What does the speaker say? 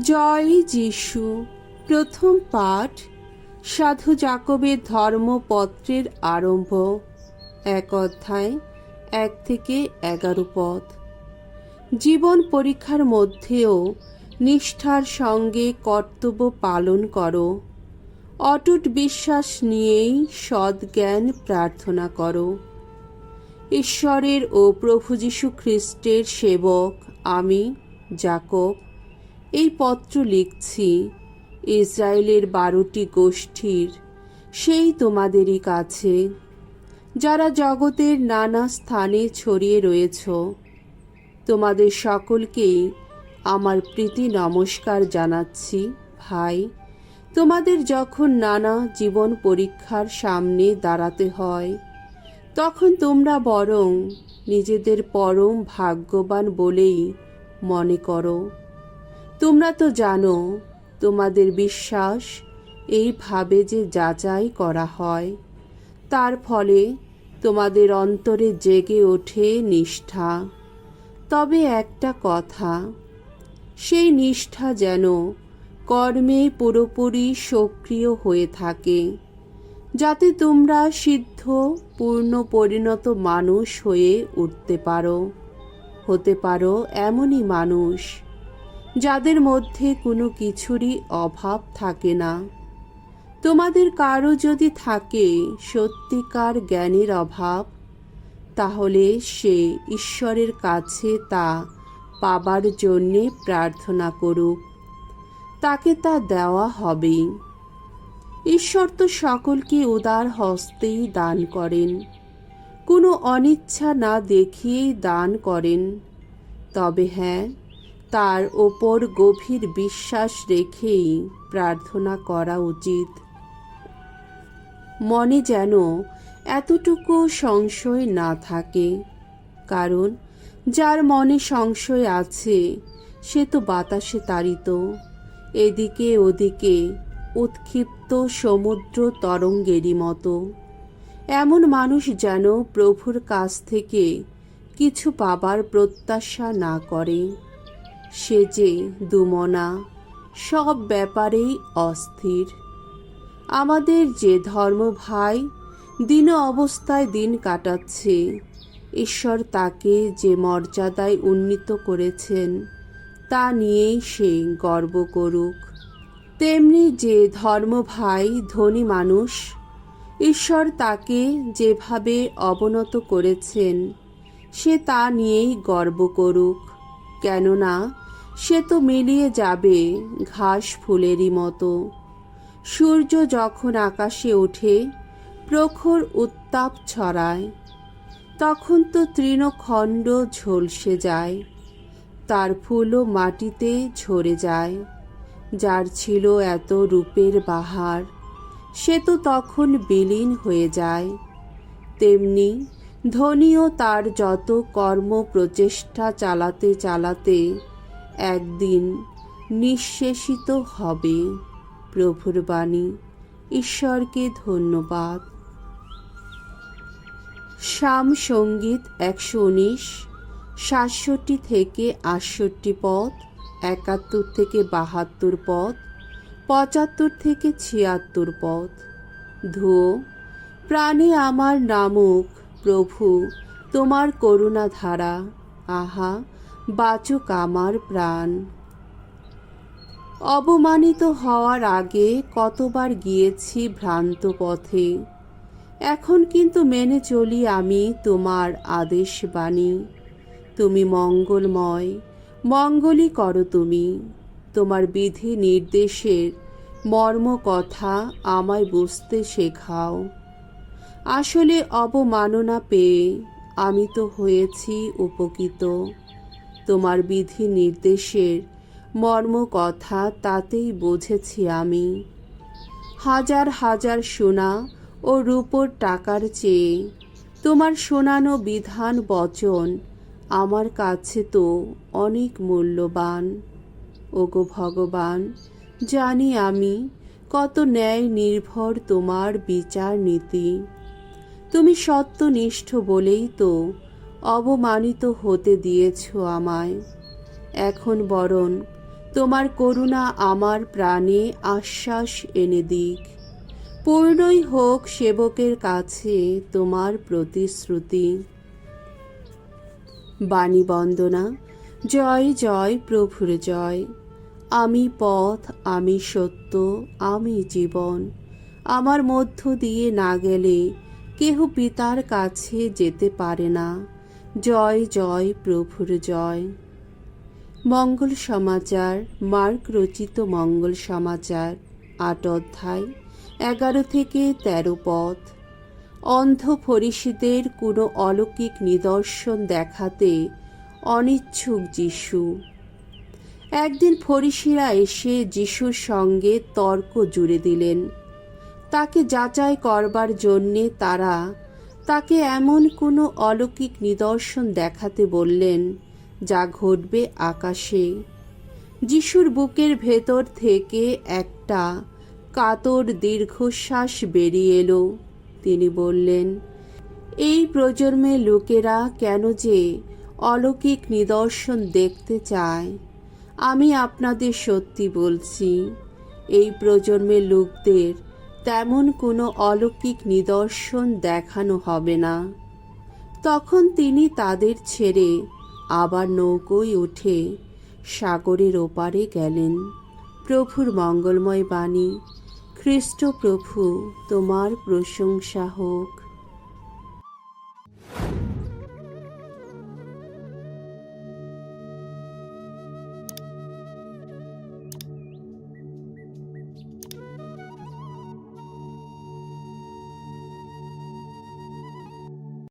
জয় যিশু। প্রথম পাঠ সাধু জাকবের ধর্মপত্রের আরম্ভ। 1 অধ্যায় 1 থেকে 11 পদ। জীবন পরীক্ষার মধ্যেও নিষ্ঠার সঙ্গে কর্তব্য পালন করো। অটুট বিশ্বাস নিয়েই সদ্জ্ঞান প্রার্থনা করো। ঈশ্বরের ও প্রভু যীশু খ্রিস্টের সেবক আমি জাকব এই পত্র লিখছি ইসরায়েলের 12টি গোষ্ঠীর, সেই তোমাদেরই কাছে, যারা জগতের নানা স্থানে ছড়িয়ে রয়েছ। তোমাদের সকলকেই আমার প্রীতি নমস্কার জানাচ্ছি। ভাই, তোমাদের যখন নানা জীবন পরীক্ষার সামনে দাঁড়াতে হয়, তখন তোমরা বরং নিজেদের পরম ভাগ্যবান বলেই মনে করো। তোমরা তো জানো, তোমাদের বিশ্বাস এইভাবে যে যাচাই করা হয়, তার ফলে তোমাদের অন্তরে জেগে ওঠে নিষ্ঠা। তবে একটা কথা, সেই নিষ্ঠা যেন কর্মে পুরোপুরি সক্রিয় হয়ে থাকে, যাতে তোমরা সিদ্ধ পূর্ণ পরিণত মানুষ হয়ে উঠতে পারো। হতে পারো এমনই মানুষ যাদের মধ্যে কোনো কিছুরই অভাব থাকে না। তোমাদের কারো যদি থাকে সত্যিকার জ্ঞানের অভাব, তাহলে সে ঈশ্বরের কাছে তা পাবার জন্যে প্রার্থনা করুক, তাকে তা দেওয়া হবেই। ঈশ্বর তো সকলকে উদার হস্তেই দান করেন, কোনো অনিচ্ছা না দেখিয়েই দান করেন। তবে হ্যাঁ, তার ওপর গভীর বিশ্বাস রেখেই প্রার্থনা করা উচিত। মনে যেন এতটুকু সংশয় না থাকে, কারণ যার মনে সংশয় আছে সে তো বাতাসে তাড়িত, এদিকে ওদিকে উৎক্ষিপ্ত সমুদ্র তরঙ্গেরই মতো। এমন মানুষ যেন প্রভুর কাছ থেকে কিছু পাবার প্রত্যাশা না করে। সে যে দুমনা, সব ব্যাপারেই অস্থির। আমাদের যে ধর্ম ভাই দীন অবস্থায় দিন কাটাচ্ছে, ঈশ্বর তাকে যে মর্যাদায় উন্নীত করেছেন, তা নিয়েই সে গর্ব করুক। তেমনি যে ধর্ম ভাই ধনী মানুষ, ঈশ্বর তাকে যেভাবে অবনত করেছেন, সে তা নিয়েই গর্ব করুক। কেননা সে তো মিলিয়ে যাবে ঘাস ফুলেরই মতো। সূর্য যখন আকাশে ওঠে, প্রখর উত্তাপ ছড়ায়, তখন তো তৃণখণ্ড ঝলসে যায়, তার ফুলও মাটিতে ঝরে যায়। যার ছিল এত রূপের বাহার, সে তো তখন বিলীন হয়ে যায়। তেমনি ধনীও তার যত কর্ম প্রচেষ্টা চালাতে চালাতে একদিন নিঃশেষিত হবে। প্রভুর বাণী। ঈশ্বরকে ধন্যবাদ। সাম সঙ্গীত 119, 67 থেকে 68 পদ, 71 থেকে 72 পদ, 75 থেকে 76 পদ। ধুয়ো, প্রাণে আমার নামুক প্রভু তোমার করুণা ধারা, আহা বাচুক আমার প্রাণ। অবমানিত হওয়ার আগে কতবার গিয়েছি ভ্রান্ত পথে, এখন কিন্তু মেনে চলি আমি তোমার আদেশ বাণী। তুমি মঙ্গলময়, মঙ্গলই করো তুমি। তোমার বিধি নির্দেশের মর্ম কথা আমায় বুঝতে শেখাও। আসলে অবমাননা পেয়ে আমি তো হয়েছি উপকৃত। তোমার বিধি নির্দেশের মর্ম কথা তাতেই বুঝেছি আমি। হাজার হাজার সোনা ও রূপোর টাকার চেয়ে তোমার শোনানো বিধান বচন আমার কাছে তো অনেক মূল্যবান। ওগো ভগবান, জানি আমি কত ন্যায় নির্ভর তোমার বিচার নীতি। তুমি সত্যনিষ্ঠ বলেই তো অবমানিত হতে দিয়েছ আমায়। এখন বরং তোমার করুণা আমার প্রাণে আশ্বাস এনে দিক। পূর্ণই হোক সেবকের কাছে তোমার প্রতিশ্রুতি। বাণী বন্দনা। জয় জয় প্রভুর জয়। আমি পথ, আমি সত্য, আমি জীবন। আমার মধ্য দিয়ে না গেলে কেহ পিতার কাছে যেতে পারে না। জয় জয় প্রভুর জয়। মঙ্গল সমাচার। মার্ক রচিত মঙ্গল সমাচার ৮ অধ্যায় ১১ থেকে ১৩ পদ। অন্ধ ফরিসীদের কোনো অলৌকিক নিদর্শন দেখাতে অনিচ্ছুক যিশু। একদিন ফরিসীরা এসে যিশুর সঙ্গে তর্ক জুড়ে দিলেন। তাকে যাচাই করবার জন্যে তারা তাকে এমন কোনো অলৌকিক নিদর্শন দেখাতে বললেন যা ঘটবে আকাশে। যিশুর বুকের ভেতর থেকে একটা কাতর দীর্ঘশ্বাস বেরিয়ে এলো। তিনি বললেন, এই প্রজন্মের লোকেরা কেন যে অলৌকিক নিদর্শন দেখতে চায়, আমি আপনাদের সত্যি বলছি, এই প্রজন্মের লোকদের তেমন কোনো অলৌকিক নিদর্শন দেখানো হবে না। তখন তিনি তাদের ছেড়ে আবার নৌকোয় উঠে সাগরের ওপারে গেলেন। প্রভুর মঙ্গলময় বাণী। খ্রিস্ট প্রভু, তোমার প্রশংসা হোক।